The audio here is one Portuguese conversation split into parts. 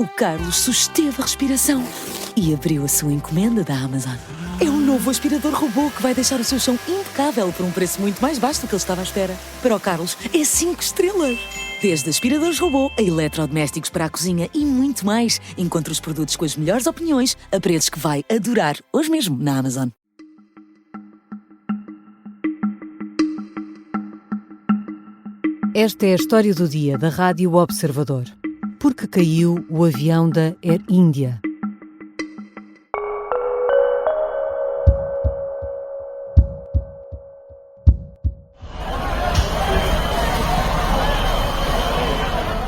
O Carlos susteve a respiração e abriu a sua encomenda da Amazon. É um novo aspirador robô que vai deixar o seu chão impecável por um preço muito mais baixo do que ele estava à espera. Para o Carlos, é 5 estrelas. Desde aspiradores robô a eletrodomésticos para a cozinha e muito mais, encontre os produtos com as melhores opiniões a preços que vai adorar hoje mesmo na Amazon. Esta é a história do dia da Rádio Observador. Porque caiu o avião da Air India?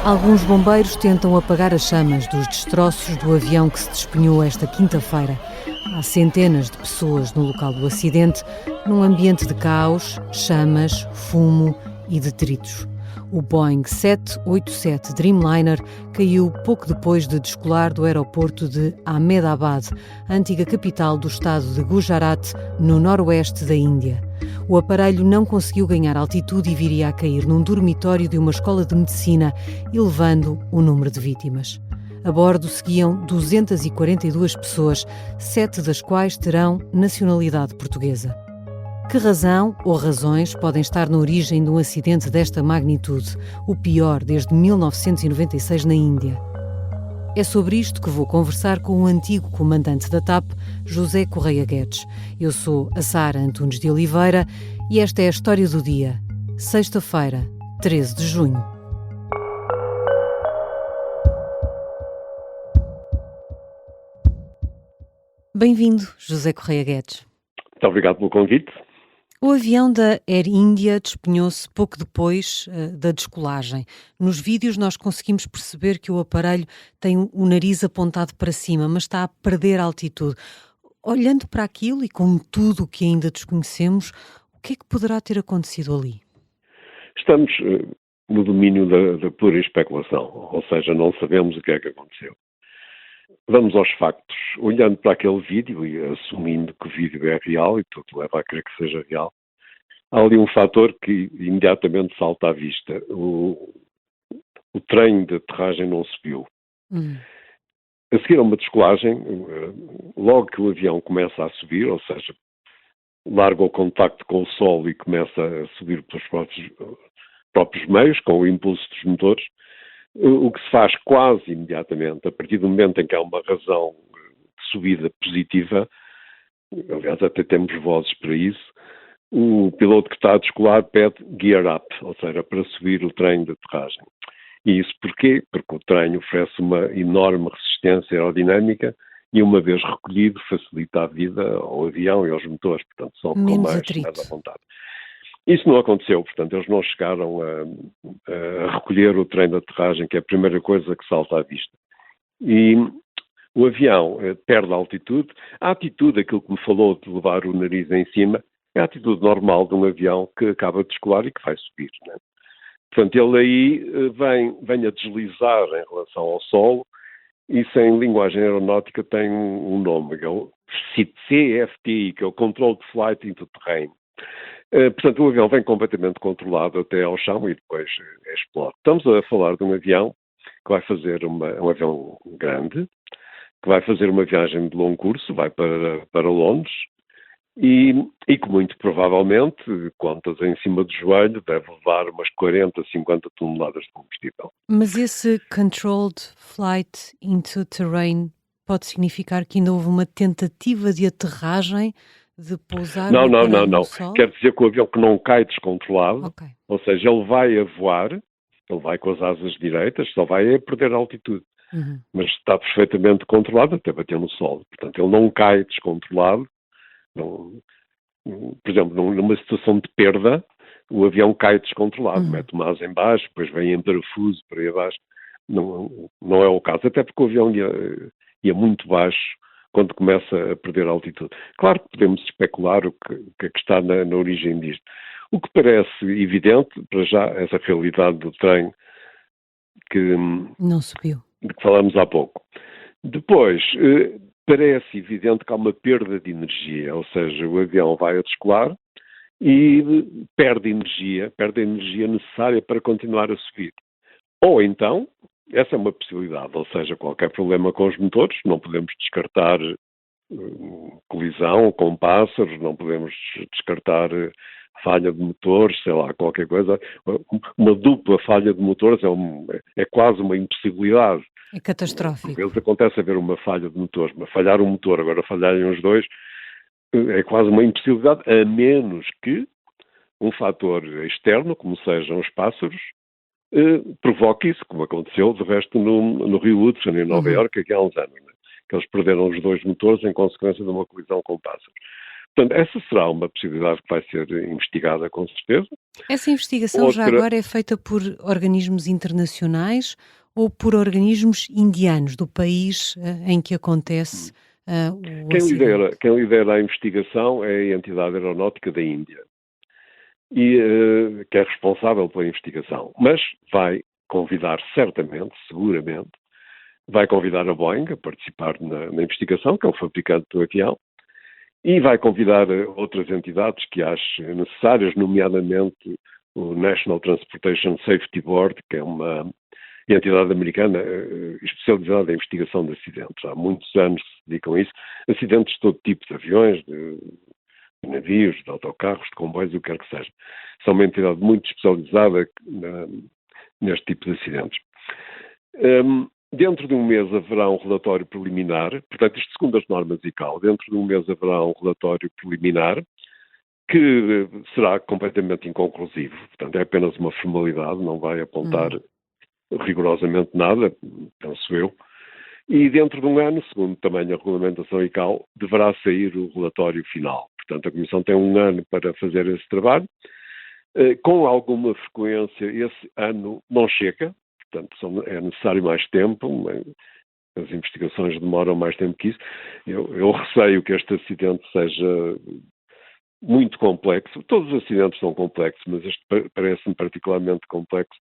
Alguns bombeiros tentam apagar as chamas dos destroços do avião que se despenhou esta quinta-feira. Há centenas de pessoas no local do acidente, num ambiente de caos, chamas, fumo e detritos. O Boeing 787 Dreamliner caiu pouco depois de descolar do aeroporto de Ahmedabad, a antiga capital do estado de Gujarat, no noroeste da Índia. O aparelho não conseguiu ganhar altitude e viria a cair num dormitório de uma escola de medicina, elevando o número de vítimas. A bordo seguiam 242 pessoas, 7 das quais terão nacionalidade portuguesa. Que razão ou razões podem estar na origem de um acidente desta magnitude, o pior desde 1996 na Índia? É sobre isto que vou conversar com o antigo comandante da TAP, José Correia Guedes. Eu sou a Sara Antunes de Oliveira e esta é a história do dia, sexta-feira, 13 de junho. Bem-vindo, José Correia Guedes. Muito obrigado pelo convite. O avião da Air India despenhou-se pouco depois da descolagem. Nos vídeos nós conseguimos perceber que o aparelho tem o nariz apontado para cima, mas está a perder altitude. Olhando para aquilo e com tudo o que ainda desconhecemos, o que é que poderá ter acontecido ali? Estamos no domínio da pura especulação, ou seja, não sabemos o que é que aconteceu. Vamos aos factos. Olhando para aquele vídeo e assumindo que o vídeo é real, e tudo leva a crer que seja real, há ali um fator que imediatamente salta à vista. O trem de aterragem não subiu. A seguir a uma descolagem, logo que o avião começa a subir, ou seja, larga o contacto com o solo e começa a subir pelos próprios meios, com o impulso dos motores, o que se faz quase imediatamente, a partir do momento em que há uma razão de subida positiva, aliás até temos vozes para isso, o piloto que está a descolar pede gear up, ou seja, para subir o trem de aterragem. E isso porquê? Porque o trem oferece uma enorme resistência aerodinâmica e uma vez recolhido facilita a vida ao avião e aos motores, portanto são com mais à vontade. Isso não aconteceu, portanto, eles não chegaram a recolher o trem de aterragem, que é a primeira coisa que salta à vista. E o avião perde a altitude. A atitude, aquilo que me falou de levar o nariz em cima, é a atitude normal de um avião que acaba de descolar e que vai subir, não é? Portanto, ele aí vem a deslizar em relação ao solo. Isso em linguagem aeronáutica tem um nome, que é o CFTI, que é o Control de Flight into Terrain. Portanto, o avião vem completamente controlado até ao chão e depois explode. Estamos a falar de um avião que vai fazer um avião grande, que vai fazer uma viagem de longo curso, vai para Londres e que muito provavelmente, contas em cima do joelho, deve levar umas 40, 50 toneladas de combustível. Mas esse Controlled Flight into Terrain pode significar que ainda houve uma tentativa de aterragem, de pousar Não. no sol? Quer dizer que o avião que não cai descontrolado, Okay. Ou seja, ele vai a voar, ele vai com as asas direitas, só vai a perder altitude. Mas está perfeitamente controlado até bater no solo. Portanto, ele não cai descontrolado. Não, por exemplo, numa situação de perda, o avião cai descontrolado, mete uma asa em baixo, depois vem em parafuso para aí abaixo. Não é o caso, até porque o avião ia muito baixo quando começa a perder altitude. Claro que podemos especular o que é que está na origem disto. O que parece evidente, para já, essa realidade do trem que não subiu, de que falamos há pouco. Depois, parece evidente que há uma perda de energia, ou seja, o avião vai a descolar e perde a energia necessária para continuar a subir. Ou então, essa é uma possibilidade, ou seja, qualquer problema com os motores, não podemos descartar colisão com pássaros, não podemos descartar falha de motores, sei lá, qualquer coisa. Uma dupla falha de motores é quase uma impossibilidade. É catastrófico. Às vezes acontece haver uma falha de motores, mas falhar um motor, agora falharem os dois, é quase uma impossibilidade, a menos que um fator externo, como sejam os pássaros, provoque isso, como aconteceu, de resto, no Rio Hudson, em Nova Iorque, aqui há uns anos, né? Que eles perderam os dois motores em consequência de uma colisão com pássaros. Portanto, essa será uma possibilidade que vai ser investigada, com certeza. Essa investigação já agora é feita por organismos internacionais ou por organismos indianos do país em que acontece o acidente? Quem lidera a investigação é a entidade aeronáutica da Índia, e que é responsável pela investigação. Mas vai convidar certamente, seguramente, vai convidar a Boeing a participar na investigação, que é o fabricante do avião, e vai convidar outras entidades que ache necessárias, nomeadamente o National Transportation Safety Board, que é uma entidade americana especializada em investigação de acidentes. Há muitos anos que se dedicam a isso. Acidentes de todo tipo, de aviões, de navios, de autocarros, de comboios, o que quer que seja. São uma entidade muito especializada neste tipo de acidentes. Dentro de um mês haverá um relatório preliminar, portanto, isto segundo as normas ICAO, dentro de um mês haverá um relatório preliminar que será completamente inconclusivo, portanto, é apenas uma formalidade, não vai apontar rigorosamente nada, penso eu, e dentro de um ano, segundo também a regulamentação ICAO, deverá sair o relatório final. Portanto, a Comissão tem um ano para fazer esse trabalho. Com alguma frequência, esse ano não chega, portanto, é necessário mais tempo, as investigações demoram mais tempo que isso. Eu receio que este acidente seja muito complexo. Todos os acidentes são complexos, mas este parece-me particularmente complexo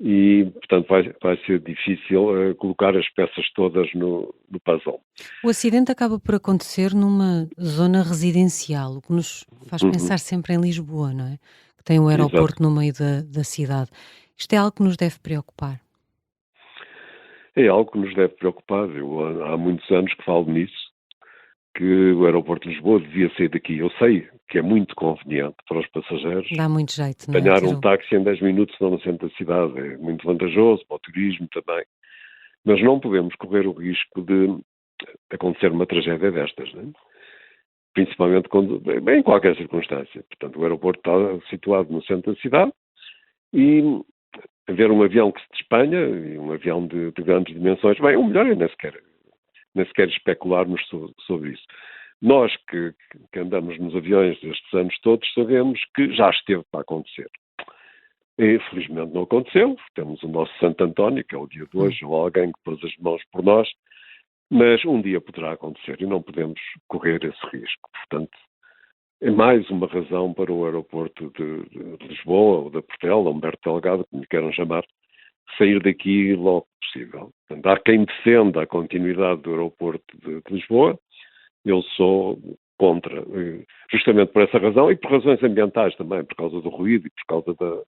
e, portanto, vai ser difícil colocar as peças todas no puzzle. O acidente acaba por acontecer numa zona residencial, o que nos faz pensar sempre em Lisboa, não é? Que tem um aeroporto no meio da cidade. Isto é algo que nos deve preocupar? É algo que nos deve preocupar. Eu há muitos anos que falo nisso, que o aeroporto de Lisboa devia sair daqui. Eu sei que é muito conveniente para os passageiros. Dá muito jeito, não é? Apanhar um táxi em 10 minutos no centro da cidade é muito vantajoso para o turismo também. Mas não podemos correr o risco de acontecer uma tragédia destas, não é? Principalmente em qualquer circunstância. Portanto, o aeroporto está situado no centro da cidade e haver um avião que se despenha, e um avião de grandes dimensões, bem, o melhor é nem sequer especularmos sobre isso. Nós que andamos nos aviões estes anos todos sabemos que já esteve para acontecer. E, felizmente não aconteceu, temos o nosso Santo António, que é o dia de hoje, ou alguém que pôs as mãos por nós, mas um dia poderá acontecer e não podemos correr esse risco. Portanto, é mais uma razão para o aeroporto de Lisboa, ou da Portela, Humberto Delgado, como lhe queiram chamar, sair daqui logo possível. Portanto, há quem defenda a continuidade do aeroporto de Lisboa. Eu sou contra, justamente por essa razão e por razões ambientais também, por causa do ruído e por causa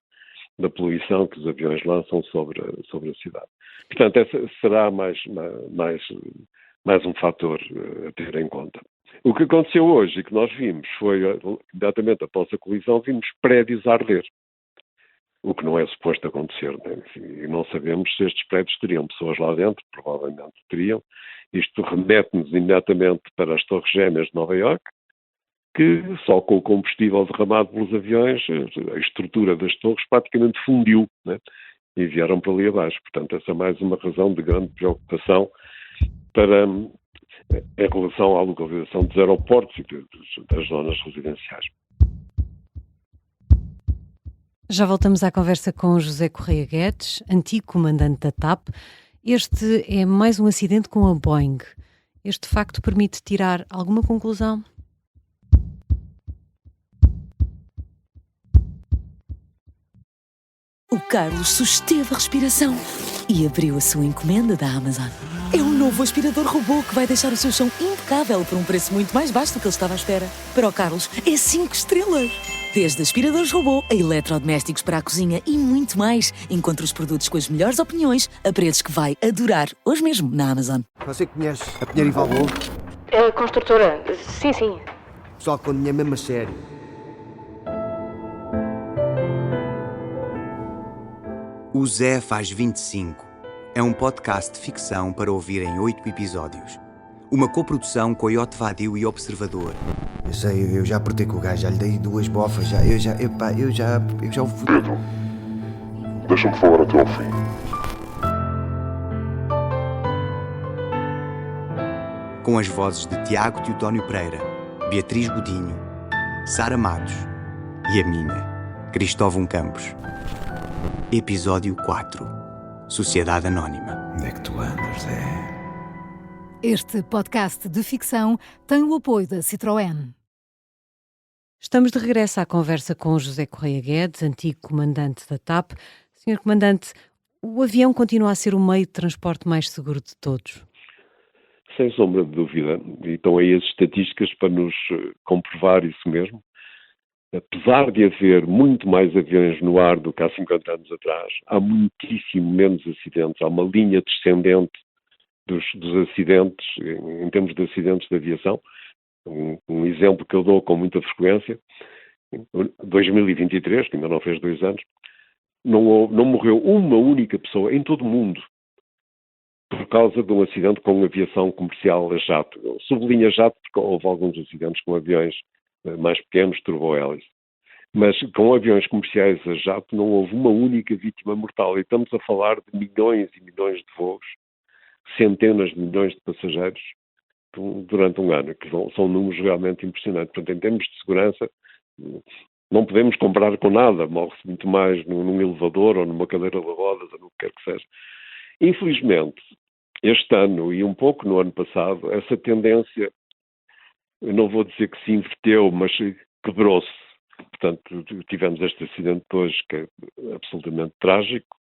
da poluição que os aviões lançam sobre a cidade. Portanto, essa será mais um fator a ter em conta. O que aconteceu hoje e que nós vimos foi, imediatamente após a colisão, vimos prédios a arder. O que não é suposto acontecer, né? E não sabemos se estes prédios teriam pessoas lá dentro, provavelmente teriam. Isto remete-nos imediatamente para as Torres Gêmeas de Nova Iorque, que só com o combustível derramado pelos aviões, a estrutura das torres praticamente fundiu, né? E vieram para ali abaixo. Portanto, essa é mais uma razão de grande preocupação em relação à localização dos aeroportos e das zonas residenciais. Já voltamos à conversa com José Correia Guedes, antigo comandante da TAP. Este é mais um acidente com a Boeing. Este facto permite tirar alguma conclusão? O Carlos susteve a respiração e abriu a sua encomenda da Amazon. É um novo aspirador robô que vai deixar o seu chão impecável por um preço muito mais baixo do que ele estava à espera. Para o Carlos, é 5 estrelas. Desde aspiradores robô a eletrodomésticos para a cozinha e muito mais. Encontre os produtos com as melhores opiniões a preços que vai adorar. Hoje mesmo na Amazon. Você conhece a Pinheiro e Valvou? A construtora, sim. Pessoal com dinheiro mesmo a sério. O Zé faz 25. É um podcast de ficção para ouvir em 8 episódios. Uma coprodução Coyote Vadio e Observador. Eu sei, eu já apertei com o gajo, já lhe dei 2 bofas, eu já o fudi. Deixa-me falar até ao fim. Com as vozes de Tiago Teotónio Pereira, Beatriz Godinho, Sara Matos e a minha, Cristóvão Campos. Episódio 4. Sociedade Anónima. Onde é que tu andas, Zé? Este podcast de ficção tem o apoio da Citroën. Estamos de regresso à conversa com José Correia Guedes, antigo comandante da TAP. Senhor Comandante, o avião continua a ser o meio de transporte mais seguro de todos? Sem sombra de dúvida. E estão aí as estatísticas para nos comprovar isso mesmo. Apesar de haver muito mais aviões no ar do que há 50 anos atrás, há muitíssimo menos acidentes. Há uma linha descendente dos acidentes, em termos de acidentes de aviação. Um exemplo que eu dou com muita frequência, 2023, que ainda não fez 2 anos, não morreu uma única pessoa em todo o mundo por causa de um acidente com aviação comercial a jato. Sublinha jato porque houve alguns acidentes com aviões mais pequenos, turbohélice. Mas com aviões comerciais a jato não houve uma única vítima mortal. E estamos a falar de milhões e milhões de voos, centenas de milhões de passageiros durante um ano, que são números realmente impressionantes. Portanto, em termos de segurança, não podemos comparar com nada. Morre-se muito mais num elevador ou numa cadeira de rodas ou no que quer que seja. Infelizmente, este ano e um pouco no ano passado, essa tendência, eu não vou dizer que se inverteu, mas quebrou-se. Portanto, tivemos este acidente de hoje que é absolutamente trágico.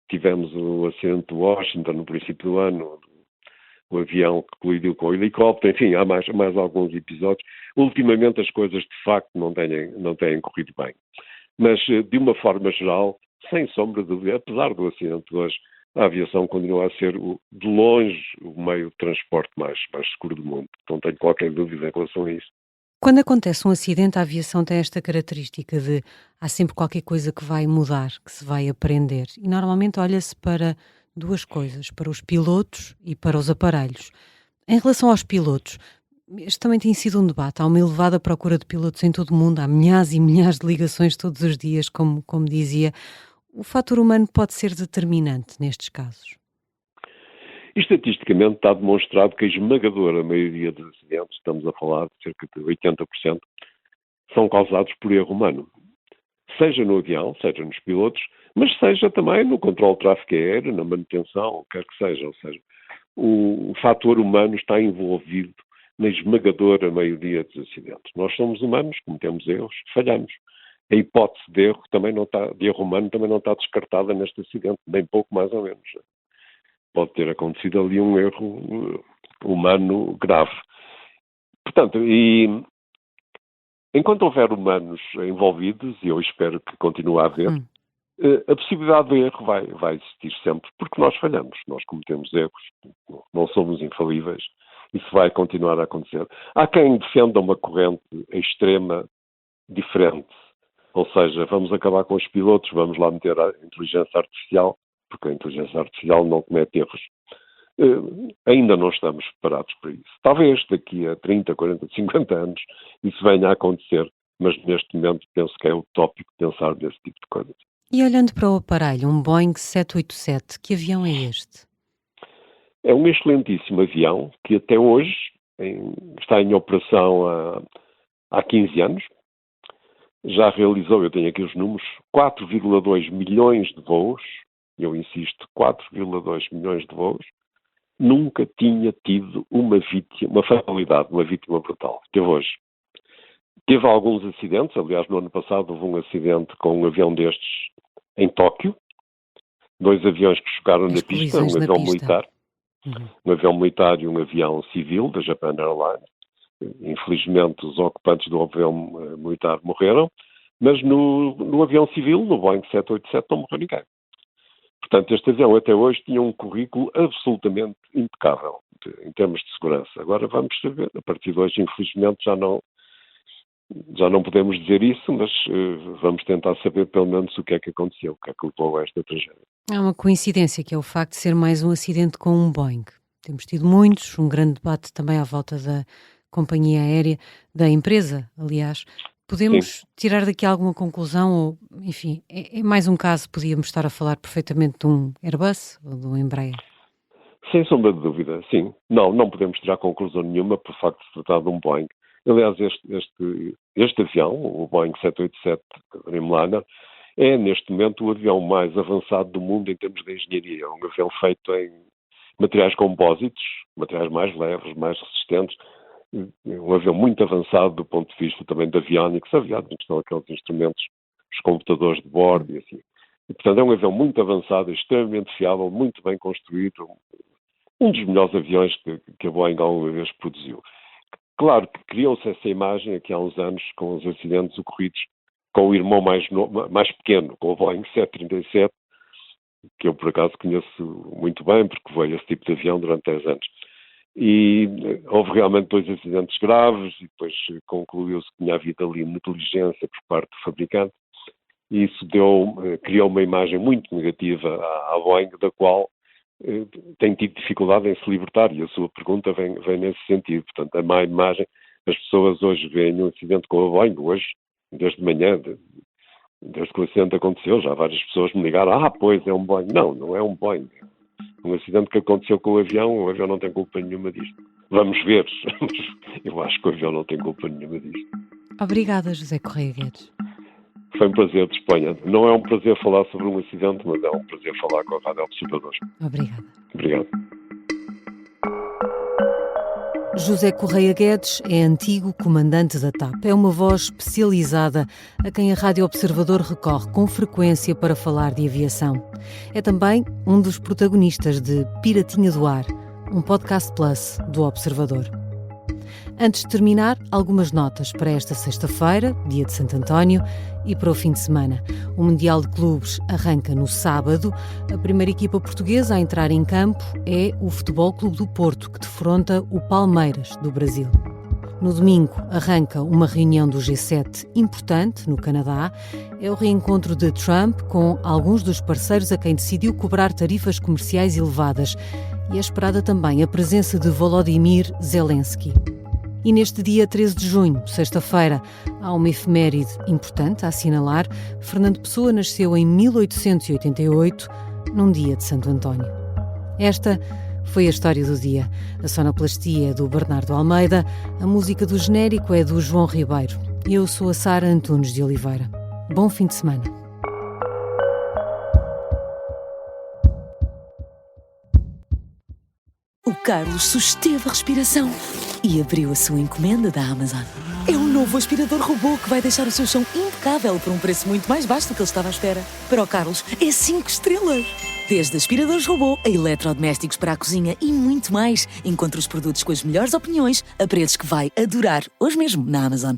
Tivemos o acidente de Washington no princípio do ano, o avião que colidiu com o helicóptero, enfim, há mais alguns episódios. Ultimamente as coisas de facto não têm corrido bem. Mas, de uma forma geral, sem sombra de dúvida, apesar do acidente de hoje, a aviação continua a ser, de longe, o meio de transporte mais seguro do mundo. Não tenho qualquer dúvida em relação a isso. Quando acontece um acidente, a aviação tem esta característica de há sempre qualquer coisa que vai mudar, que se vai aprender. E normalmente olha-se para 2 coisas, para os pilotos e para os aparelhos. Em relação aos pilotos, este também tem sido um debate. Há uma elevada procura de pilotos em todo o mundo, há milhares e milhares de ligações todos os dias, como dizia. O fator humano pode ser determinante nestes casos? Estatisticamente está demonstrado que a esmagadora maioria dos acidentes, estamos a falar de cerca de 80%, são causados por erro humano. Seja no avião, seja nos pilotos, mas seja também no controle de tráfego aéreo, na manutenção, o que quer que seja. Ou seja, o fator humano está envolvido na esmagadora maioria dos acidentes. Nós somos humanos, cometemos erros, falhamos. A hipótese de erro humano também não está descartada neste acidente, nem pouco mais ou menos. Pode ter acontecido ali um erro humano grave. Portanto, enquanto houver humanos envolvidos, e eu espero que continue a haver, a possibilidade de erro vai existir sempre, porque nós falhamos, nós cometemos erros, não somos infalíveis, isso vai continuar a acontecer. Há quem defenda uma corrente extrema diferente, ou seja, vamos acabar com os pilotos, vamos lá meter a inteligência artificial, porque a inteligência artificial não comete erros. Ainda não estamos preparados para isso. Talvez daqui a 30, 40, 50 anos isso venha a acontecer, mas neste momento penso que é utópico pensar nesse tipo de coisas. E olhando para o aparelho, um Boeing 787, que avião é este? É um excelentíssimo avião que até hoje está em operação há 15 anos. Já realizou, eu tenho aqui os números, 4,2 milhões de voos. Eu insisto, 4,2 milhões de voos, nunca tinha tido uma fatalidade, uma vítima brutal. Teve hoje. Teve alguns acidentes, aliás, no ano passado houve um acidente com um avião destes em Tóquio, 2 aviões que chocaram na pista, um avião militar, um avião militar e um avião civil da Japan Airlines. Infelizmente, os ocupantes do avião militar morreram, Mas no avião civil, no Boeing 787, não morreu ninguém. Portanto, este avião até hoje tinha um currículo absolutamente impecável em termos de segurança. Agora vamos saber. A partir de hoje, infelizmente, já não podemos dizer isso, mas vamos tentar saber pelo menos o que é que aconteceu, o que é que levou a esta tragédia. Há uma coincidência, que é o facto de ser mais um acidente com um Boeing. Temos tido muitos, um grande debate também à volta da companhia aérea, da empresa, aliás. Podemos tirar daqui alguma conclusão ou, enfim, é mais um caso, podíamos estar a falar perfeitamente de um Airbus ou de um Embraer? Sem sombra de dúvida, sim. Não podemos tirar conclusão nenhuma por facto de se tratar de um Boeing. Aliás, este avião, o Boeing 787 Dreamliner, é neste momento o avião mais avançado do mundo em termos de engenharia. É um avião feito em materiais compósitos, materiais mais leves, mais resistentes. Um avião muito avançado do ponto de vista também da aviónica, que são aqueles instrumentos, os computadores de bordo e assim. E, portanto, é um avião muito avançado, extremamente fiável, muito bem construído, um dos melhores aviões que a Boeing alguma vez produziu. Claro que criou-se essa imagem aqui há uns anos com os acidentes ocorridos com o irmão mais pequeno, com o Boeing 737, que eu por acaso conheço muito bem, porque voei esse tipo de avião durante 10 anos. E houve realmente 2 acidentes graves e depois concluiu-se que tinha havido ali negligência por parte do fabricante e isso criou uma imagem muito negativa à Boeing, da qual tem tido dificuldade em se libertar, e a sua pergunta vem nesse sentido. Portanto, a má imagem, as pessoas hoje veem um acidente com a Boeing, hoje, desde manhã, desde que o acidente aconteceu, já várias pessoas me ligaram, pois é um Boeing. Não é um Boeing. Um acidente que aconteceu com o avião não tem culpa nenhuma disto. Vamos ver, eu acho que o avião não tem culpa nenhuma disto. Obrigada, José Correia Guedes. Foi um prazer, disponha. Não é um prazer falar sobre um acidente, mas é um prazer falar com a Rádio Observador. Obrigada. Obrigado. José Correia Guedes é antigo comandante da TAP. É uma voz especializada a quem a Rádio Observador recorre com frequência para falar de aviação. É também um dos protagonistas de Piratinha do Ar, um podcast plus do Observador. Antes de terminar, algumas notas para esta sexta-feira, dia de Santo António, e para o fim de semana. O Mundial de Clubes arranca no sábado. A primeira equipa portuguesa a entrar em campo é o Futebol Clube do Porto, que defronta o Palmeiras, do Brasil. No domingo arranca uma reunião do G7 importante no Canadá. É o reencontro de Trump com alguns dos parceiros a quem decidiu cobrar tarifas comerciais elevadas. E é esperada também a presença de Volodymyr Zelensky. E neste dia 13 de junho, sexta-feira, há uma efeméride importante a assinalar. Fernando Pessoa nasceu em 1888, num dia de Santo António. Esta foi a história do dia. A sonoplastia é do Bernardo Almeida, a música do genérico é do João Ribeiro. E eu sou a Sara Antunes de Oliveira. Bom fim de semana. O Carlos susteve a respiração e abriu a sua encomenda da Amazon. É um novo aspirador robô que vai deixar o seu chão impecável por um preço muito mais baixo do que ele estava à espera. Para o Carlos, é 5 estrelas. Desde aspiradores robô a eletrodomésticos para a cozinha e muito mais. Encontre os produtos com as melhores opiniões a preços que vai adorar hoje mesmo na Amazon.